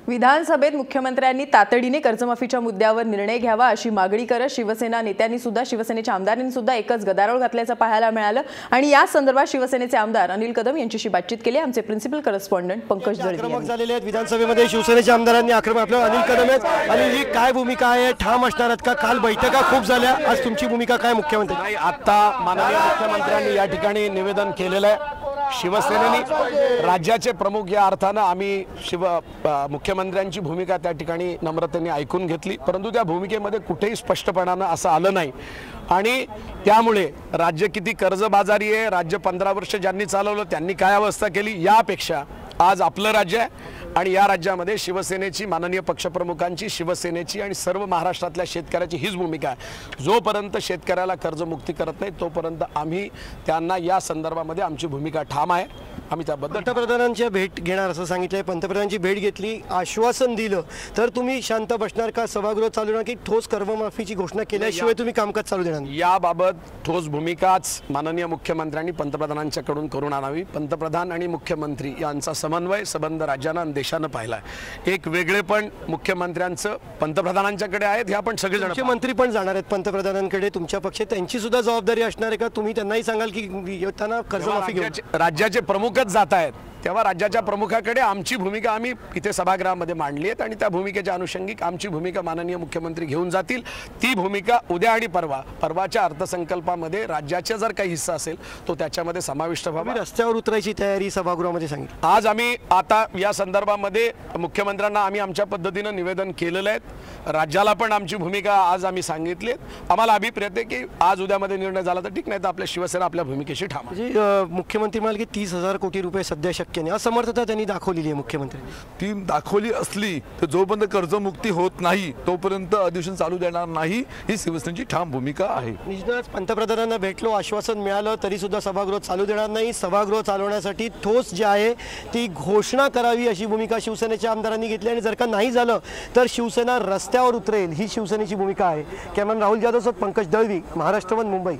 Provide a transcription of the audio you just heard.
विधानसभेत मुख्यमंत्र्यांनी तातडीने कर्जमाफीच्या मुद्द्यावर निर्णय घ्यावा अशी मागणी करत शिवसेना नेत्यांनी सुद्धा शिवसेनेच्या आमदारांनी सुद्धा एकच गदारोळ घातल्याचं पाहायला मिळालं आणि या संदर्भात शिवसेनेचे आमदार अनिल कदम यांच्याशी बातचीत केली। आमचे प्रिन्सिपल करस्पॉन्डंट पंकज दळवी झालेले आहेत विधानसभेमध्ये शिवसेनेच्या आमदारांनी आक्रमक आपल्याला अनिल कदम आहेत आणि ही काय भूमिका आहे ठाम असणार आहेत का? काल बैठका खूप झाल्या, आज तुमची भूमिका काय मुख्यमंत्री? नाही, आता माननीय मुख्यमंत्र्यांनी या ठिकाणी निवेदन केलेलं आहे। शिवसेनेने राज्याचे प्रमुख या अर्थानं आम्ही मुख्यमंत्र्यांची भूमिका त्या ठिकाणी नम्रतेने ऐकून घेतली, परंतु त्या भूमिकेमध्ये कुठेही स्पष्टपणानं असं आलं नाही आणि त्यामुळे राज्य किती कर्जबाजारी आहे, राज्य 15 वर्ष ज्यांनी चालवलं त्यांनी काय अवस्था केली, यापेक्षा आज आपलं राज्य आहे आणि या राज्यामध्ये शिवसेनेची माननीय पक्षप्रमुखांची शिवसेनेची आणि सर्व महाराष्ट्रातल्या शेतकऱ्याची हीच भूमिका आहे। जोपर्यंत शेतकऱ्याला कर्जमुक्ती करत नाही तोपर्यंत आम्ही त्यांना या संदर्भामध्ये आमची भूमिका ठाम आहे। आम्ही त्याबद्दल पंतप्रधानांची भेट घेणार असं सांगितलंय, पंतप्रधानांची भेट घेतली, आश्वासन दिलं तर तुम्ही शांत बसणार का? सभागृह चालवणार की ठोस कर्जमाफीची घोषणा केल्याशिवाय तुम्ही कामकाज चालू देणार? याबाबत ठोस भूमिकाच माननीय मुख्यमंत्र्यांनी पंतप्रधानांच्याकडून करून आणावी। पंतप्रधान आणि मुख्यमंत्री यांचा समन्वय संबंध राज्यानं देशानं पाहिला आहे। एक वेगळेपण मुख्यमंत्र्यांचं पंतप्रधानांच्याकडे आहेत, हे आपण सगळेजण मुख्यमंत्री पण जाणार आहेत पंतप्रधानांकडे, तुमच्या पक्षात त्यांची सुद्धा जबाबदारी असणार आहे का? तुम्ही त्यांनाही सांगाल की त्यांना कर्जमाफी राज्याचे प्रमुखच जात आहेत, तेव्हा राज्याच्या प्रमुखाकडे आमची भूमिका आम्ही इथे सभागृहामध्ये मांडली आहे आणि त्या भूमिकेच्या अनुषंगिक आमची भूमिका माननीय मुख्यमंत्री घेऊन जातील। ती भूमिका उद्या आणि परवाच्या अर्थसंकल्पामध्ये राज्याचा जर काही हिस्सा असेल तो त्याच्यामध्ये समाविष्ट व्हावा। रस्त्यावर उतरायची तयारी सभागृहामध्ये सांगितली। आज आम्ही आता या संदर्भामध्ये मुख्यमंत्र्यांना आम्ही आमच्या पद्धतीनं निवेदन केलेलं आहे, राज्याला पण आमची भूमिका आज आम्ही सांगितली आहे। आम्हाला अभिप्रेत आहे की आज उद्यामध्ये निर्णय झाला तर ठीक, नाही तर आपल्या शिवसेना आपल्या भूमिकेशी ठाम आहे। मुख्यमंत्री म्हणाले की 30,000 कोटी रुपये सध्या असमर्थता त्यांनी दाखवलेली आहे मुख्यमंत्री। ती दाखवली असली तर जोपर्यंत कर्जमुक्ती होत नाही तोपर्यंत अधिवेशन चालू देणार नाही, ही शिवसेनेची ठाम भूमिका आहे। निश्चितच पंतप्रधानांना भेटलो, आश्वासन मिळालं तरी सुद्धा सभागृह चालू देणार नाही। सभागृह चालवण्यासाठी ठोस जी आहे ती घोषणा करावी अशी भूमिका शिवसेनेच्या आमदारांनी घेतली आणि जर का नाही झालं तर शिवसेना रस्त्यावर उतरेल, ही शिवसेनेची भूमिका आहे। कॅमेरामॅन राहुल जाधव सोबत पंकज दळवी, महाराष्ट्र वन, मुंबई।